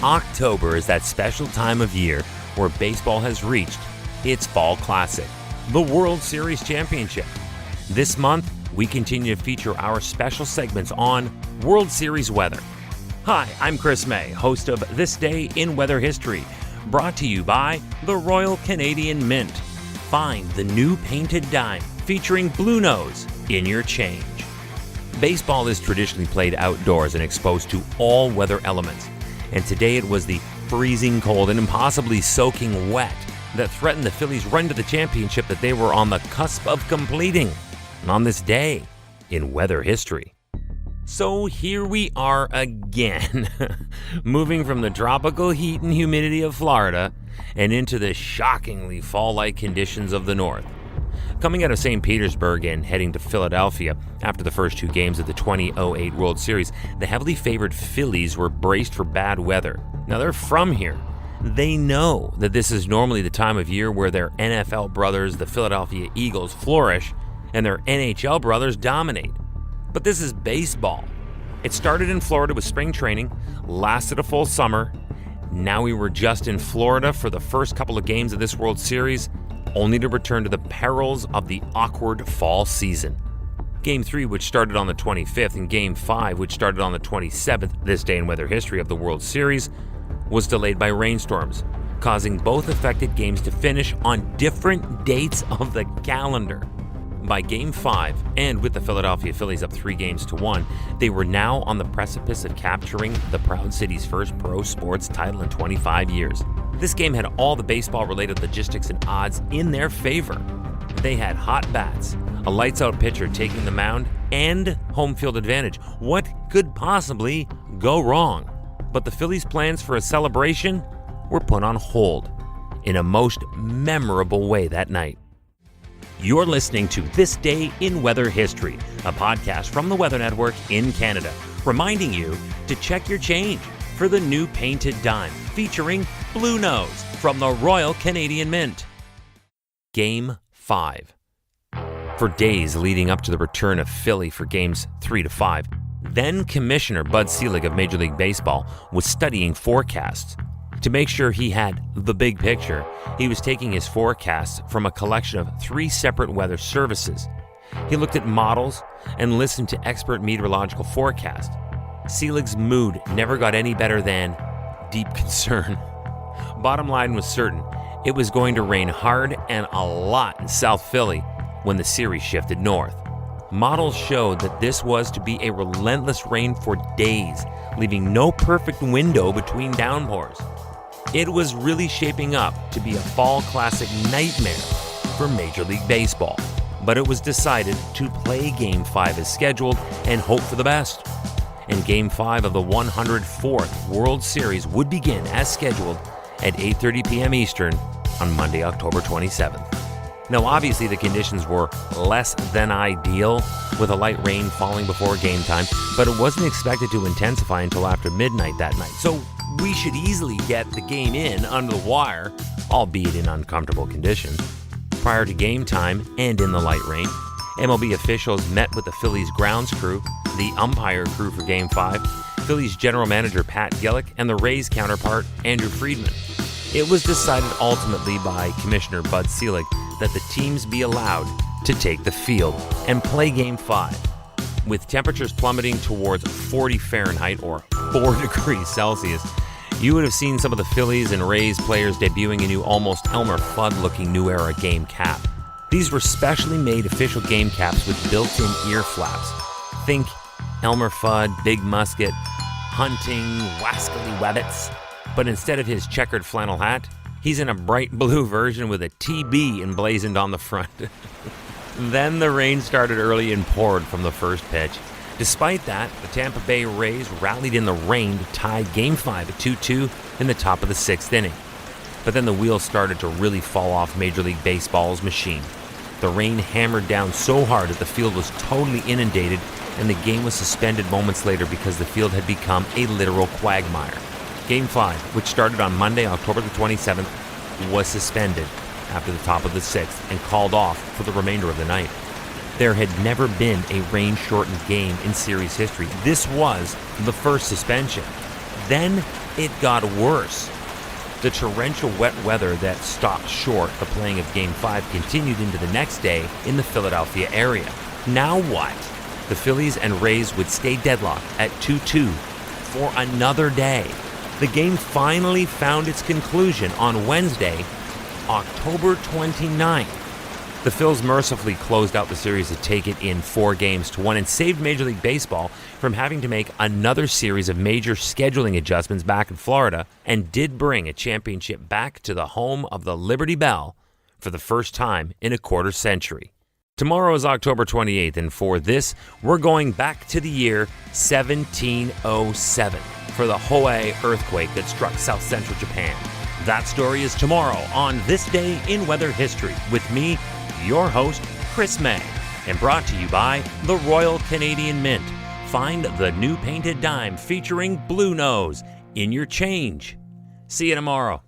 October is that special time of year where baseball has reached its fall classic, the World Series Championship. This month, we continue to feature our special segments on World Series weather. Hi, I'm Chris May, host of This Day in Weather History, brought to you by the Royal Canadian Mint. Find the new painted dime featuring Blue Nose in your change. Baseball is traditionally played outdoors and exposed to all weather elements. And today it was the freezing cold and impossibly soaking wet that threatened the Phillies' run to the championship that they were on the cusp of completing. And on this day in weather history. So here we are again, moving from the tropical heat and humidity of Florida and into the shockingly fall-like conditions of the north. Coming out of St. Petersburg and heading to Philadelphia after the first two games of the 2008 World Series, the heavily favored Phillies were braced for bad weather. Now they're from here. They know that this is normally the time of year where their NFL brothers, the Philadelphia Eagles, flourish and their NHL brothers dominate. But this is baseball. It started in Florida with spring training, lasted a full summer. Now we were just in Florida for the first couple of games of this World Series, only to return to the perils of the awkward fall season. Game 3, which started on the 25th, and Game 5, which started on the 27th, this day in weather history of the World Series, was delayed by rainstorms, causing both affected games to finish on different dates of the calendar. By Game 5, and with the Philadelphia Phillies up 3-1, they were now on the precipice of capturing the Proud City's first pro sports title in 25 years. This game had all the baseball-related logistics and odds in their favor. They had hot bats, a lights-out pitcher taking the mound, and home field advantage. What could possibly go wrong? But the Phillies' plans for a celebration were put on hold in a most memorable way that night. You're listening to This Day in Weather History, a podcast from the Weather Network in Canada, reminding you to check your change for the new painted dime featuring Blue Nose from the Royal Canadian Mint. Game 5. For days leading up to the return of Philly for Games 3 to 5, then Commissioner Bud Selig of Major League Baseball was studying forecasts. To make sure he had the big picture, he was taking his forecasts from a collection of 3 separate weather services. He looked at models and listened to expert meteorological forecasts. Selig's mood never got any better than deep concern. Bottom line was certain. It was going to rain hard and a lot in South Philly when the series shifted north. Models showed that this was to be a relentless rain for days, leaving no perfect window between downpours. It was really shaping up to be a fall classic nightmare for Major League Baseball. But it was decided to play Game 5 as scheduled and hope for the best. And Game 5 of the 104th World Series would begin as scheduled at 8:30 p.m. Eastern on Monday, October 27th. Now, obviously, the conditions were less than ideal, with a light rain falling before game time, but it wasn't expected to intensify until after midnight that night. So we should easily get the game in under the wire, albeit in uncomfortable conditions. Prior to game time and in the light rain, MLB officials met with the Phillies grounds crew, the umpire crew for Game 5, Phillies general manager Pat Gillick, and the Rays counterpart Andrew Friedman. It was decided ultimately by Commissioner Bud Selig that the teams be allowed to take the field and play Game 5. With temperatures plummeting towards 40 Fahrenheit or 4 degrees Celsius, you would have seen some of the Phillies and Rays players debuting a new almost Elmer Fudd-looking New Era game cap. These were specially made official game caps with built-in ear flaps. Think Elmer Fudd, Big Musket, Hunting, Wascally Webbits. But instead of his checkered flannel hat, he's in a bright blue version with a TB emblazoned on the front. Then the rain started early and poured from the first pitch. Despite that, the Tampa Bay Rays rallied in the rain to tie Game 5 at 2-2 in the top of the 6th inning. But then the wheels started to really fall off Major League Baseball's machine. The rain hammered down so hard that the field was totally inundated, and the game was suspended moments later because the field had become a literal quagmire. Game 5, which started on Monday, October the 27th, was suspended after the top of the 6th and called off for the remainder of the night. There had never been a rain-shortened game in series history. This was the first suspension. Then it got worse. The torrential wet weather that stopped short the playing of Game 5 continued into the next day in the Philadelphia area. Now what? The Phillies and Rays would stay deadlocked at 2-2 for another day. The game finally found its conclusion on Wednesday, October 29th. The Phils mercifully closed out the series to take it in 4-1 and saved Major League Baseball from having to make another series of major scheduling adjustments back in Florida, and did bring a championship back to the home of the Liberty Bell for the first time in a quarter century. Tomorrow is October 28th, and for this, we're going back to the year 1707 for the Hoei earthquake that struck South Central Japan. That story is tomorrow on This Day in Weather History with me, your host, Chris May, and brought to you by the Royal Canadian Mint. Find the new painted dime featuring Blue Nose in your change. See you tomorrow.